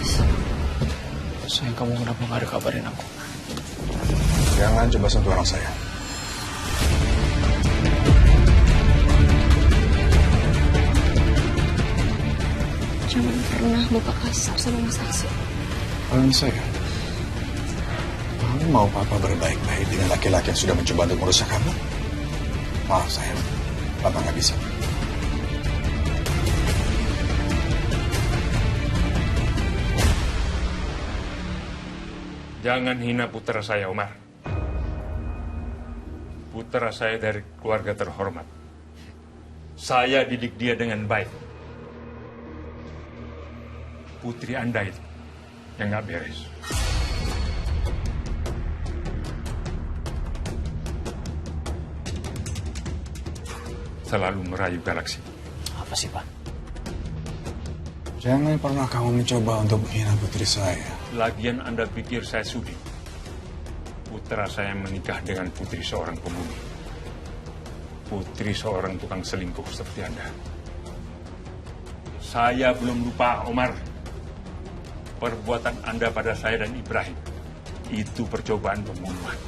Mas. Sayang, kamu kenapa gak ada kabarin aku? Jangan coba sentuh anak saya. Jangan pernah Bapak kasar sama Mas Aksi. Kalau saya, kamu mau papa berbaik-baik dengan laki-laki yang sudah mencoba untuk merusak kamu? Maaf sayang, papa nggak bisa. Jangan hina putra saya, Omar. Putra saya dari keluarga terhormat. Saya didik dia dengan baik. Putri Anda itu yang nggak beres. Selalu merayu Galaksi. Apa sih, Pak? Jangan pernah kamu mencoba untuk menghina putri saya. Lagian Anda pikir saya sudi? Putra saya menikah dengan putri seorang pembunuh. Putri seorang tukang selingkuh seperti Anda. Saya belum lupa, Omar. Perbuatan Anda pada saya dan Ibrahim. Itu percobaan pembunuhan.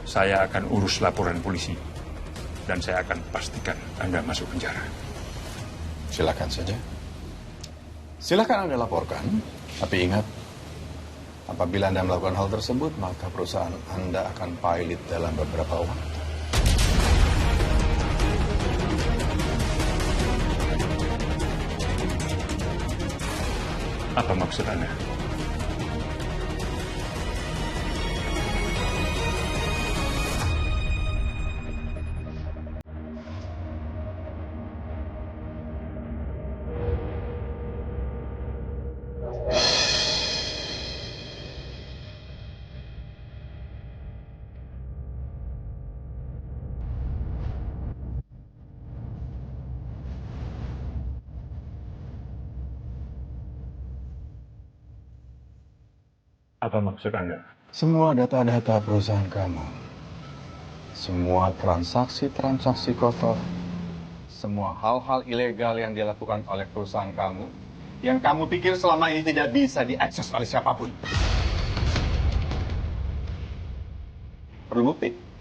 Saya akan urus laporan polisi. Dan saya akan pastikan Anda masuk penjara. Silakan saja. Silakan Anda laporkan. Tapi ingat, apabila Anda melakukan hal tersebut, maka perusahaan Anda akan pilot dalam beberapa waktu. Apa maksud Anda? Apa maksud Anda? Semua data-data perusahaan kamu, semua transaksi-transaksi kotor, semua hal-hal ilegal yang dilakukan oleh perusahaan kamu, yang kamu pikir selama ini tidak bisa diakses oleh siapapun. Perlu bukti?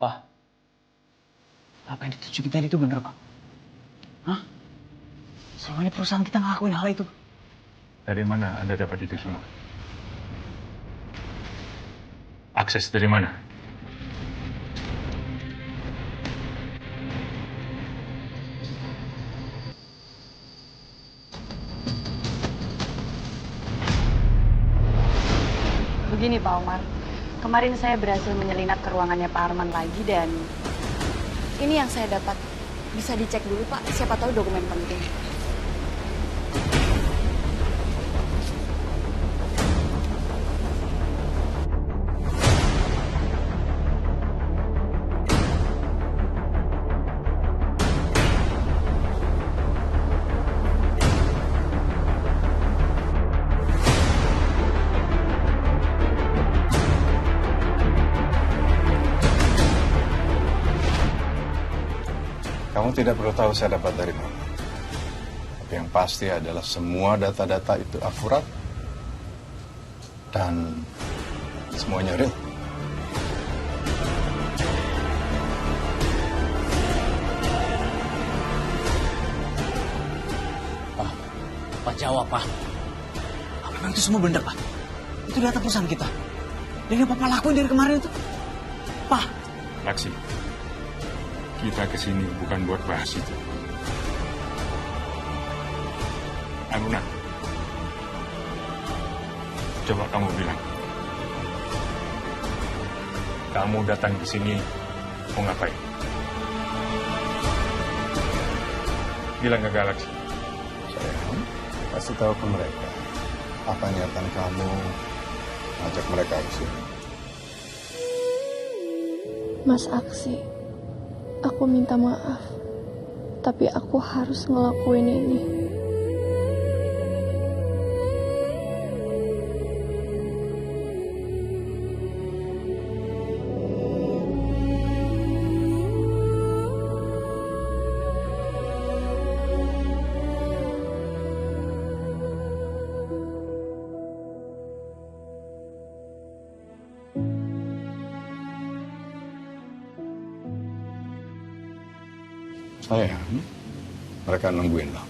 Pak, apa yang ditunjukin tadi itu bener, Pak? Hah? Selama ini perusahaan kita ngelakuin hal itu. Dari mana Anda dapat itu semua? Akses dari mana? Begini Pak Omar, kemarin saya berhasil menyelinap ke ruangannya Pak Arman lagi dan ini yang saya dapat. Bisa dicek dulu Pak, siapa tahu dokumen penting. Kamu tidak perlu tahu saya dapat dari mana. Tapi yang pasti adalah semua data-data itu akurat dan semuanya real. Pak jawab, Pak. Apa memang itu semua bener, Pak? Itu data perusahaan kita. Dan yang Papa lakuin dari kemarin itu. Pak. Laksi, kita kesini bukan buat bahas itu. Aguna, coba kamu bilang. Kamu datang ke sini mau ngapain? bilang ke Galaxy. Sayang, kasih tahu ke mereka apa niatan kamu ngajak mereka ke sini. Mas Aksi, aku minta maaf. Tapi aku harus ngelakuin ini. Sayang, mereka nungguin lo.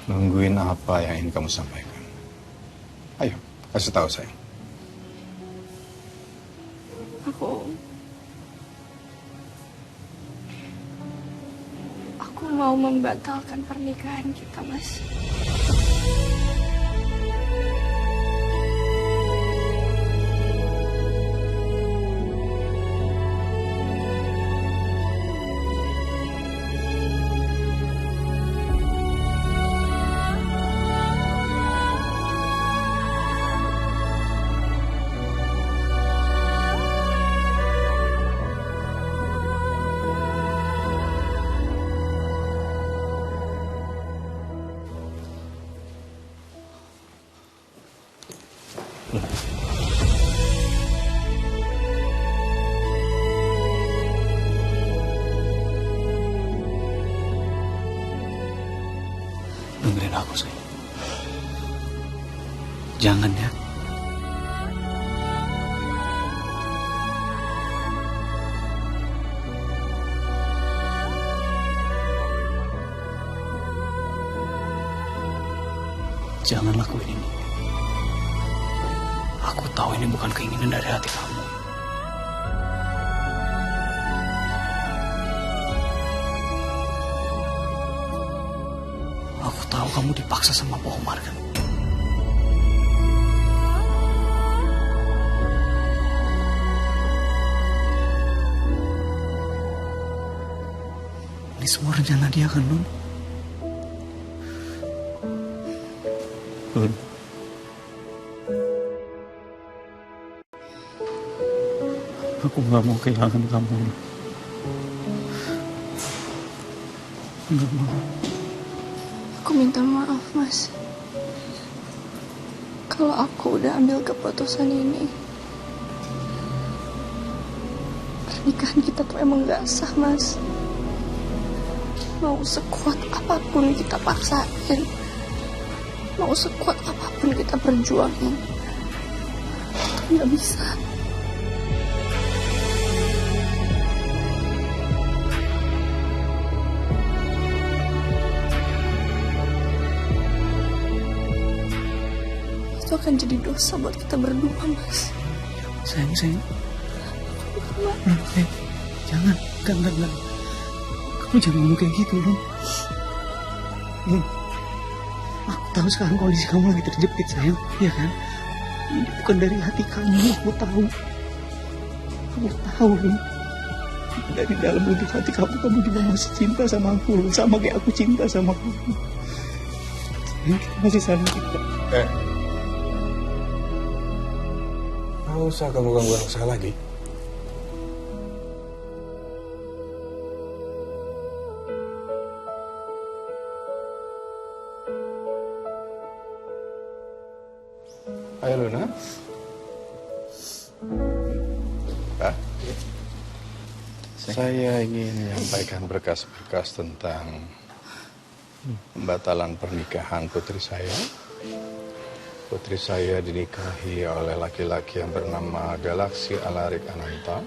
Nungguin apa yang ingin kamu sampaikan. Ayo, kasih tahu sayang. Aku mau membatalkan pernikahan kita, Mas. Dengerin aku, sayang. Jangan ya. Jangan lakuin ini. Aku tahu ini bukan keinginan dari hati kamu. Aku tahu kamu dipaksa sama Pak Omar kan. Ini semua rencana dia kan, Nun? Nun. Aku gak mau kehilangan kamu. Gak mau. Aku minta maaf, Mas. Kalau aku udah ambil keputusan ini, pernikahan kita tuh emang gak sah, Mas. Mau sekuat apapun kita paksain, mau sekuat apapun kita perjuangin, itu gak bisa. Itu akan jadi dosa buat kita berdua, Mas. Sayang. Jangan. Enggak. Kamu jangan ngomong kayak gitu, Nun. Aku tahu sekarang kondisi kamu lagi terjepit, sayang. Iya kan? Ini bukan dari hati kamu, aku tahu. Aku tahu, Nun. Dari dalam lubuk hati kamu juga masih cinta sama aku, Nun. Sama kayak aku cinta sama kamu. Sayang, kita masih saling cinta. Nggak usah kamu ganggu anak saya lagi. Ayo Luna. Pak, saya ingin menyampaikan berkas-berkas tentang pembatalan pernikahan putri saya. Putri saya dinikahi oleh laki-laki yang bernama Galaxy Alarik Ananta.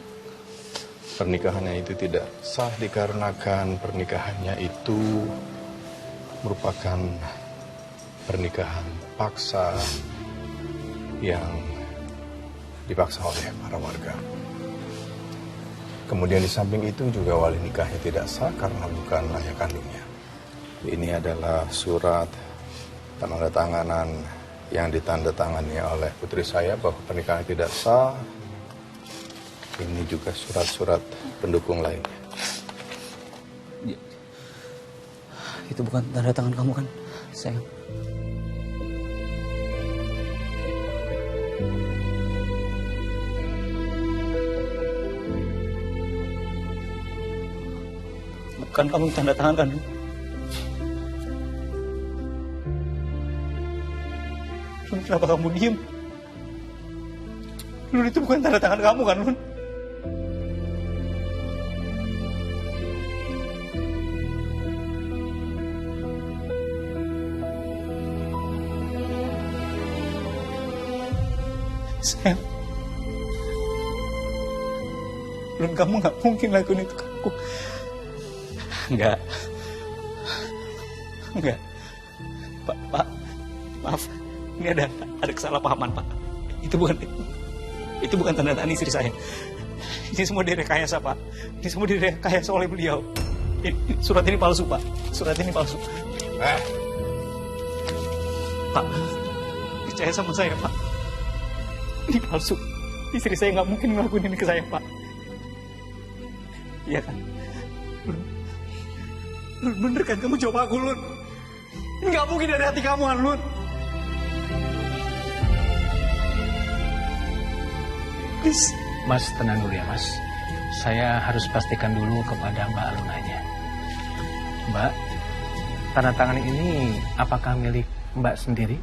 Pernikahannya itu tidak sah dikarenakan pernikahannya itu merupakan pernikahan paksa yang dipaksa oleh para warga. Kemudian di samping itu juga wali nikahnya tidak sah karena bukan ayah kandungnya. Ini adalah surat penandatanganan yang ditandatangani oleh putri saya bahwa pernikahan tidak sah. Ini juga surat-surat pendukung lainnya. Itu bukan tanda tangan kamu kan, sayang? Bukan kamu tanda tangan kan? Lun, kenapa kamu diem? Lun, itu bukan tanda tangan kamu kan, Lun? Sayang, Lun, kamu nggak mungkin lakuin itu ke aku. Enggak. Pak, maaf. Ini ada kesalahpahaman, Pak. Itu bukan tanda tangan istri saya. Ini semua direkayasa, Pak. Ini semua direkayasa oleh beliau. Surat ini palsu, Pak. Surat ini palsu. Pak, percaya sama saya, Pak. Ini palsu. Istri saya nggak mungkin ngelakuin ini ke saya, Pak. Iya kan? Lun, bener kan kamu jawab aku, Lun? Ini nggak mungkin dari hati kamu, kan, Lun? Please. Mas, tenang dulu ya, Mas. Saya harus pastikan dulu kepada Mbak Lunanya. Mbak, tanda tangan ini apakah milik Mbak sendiri?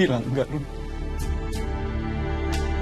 Bilang enggak, Lun.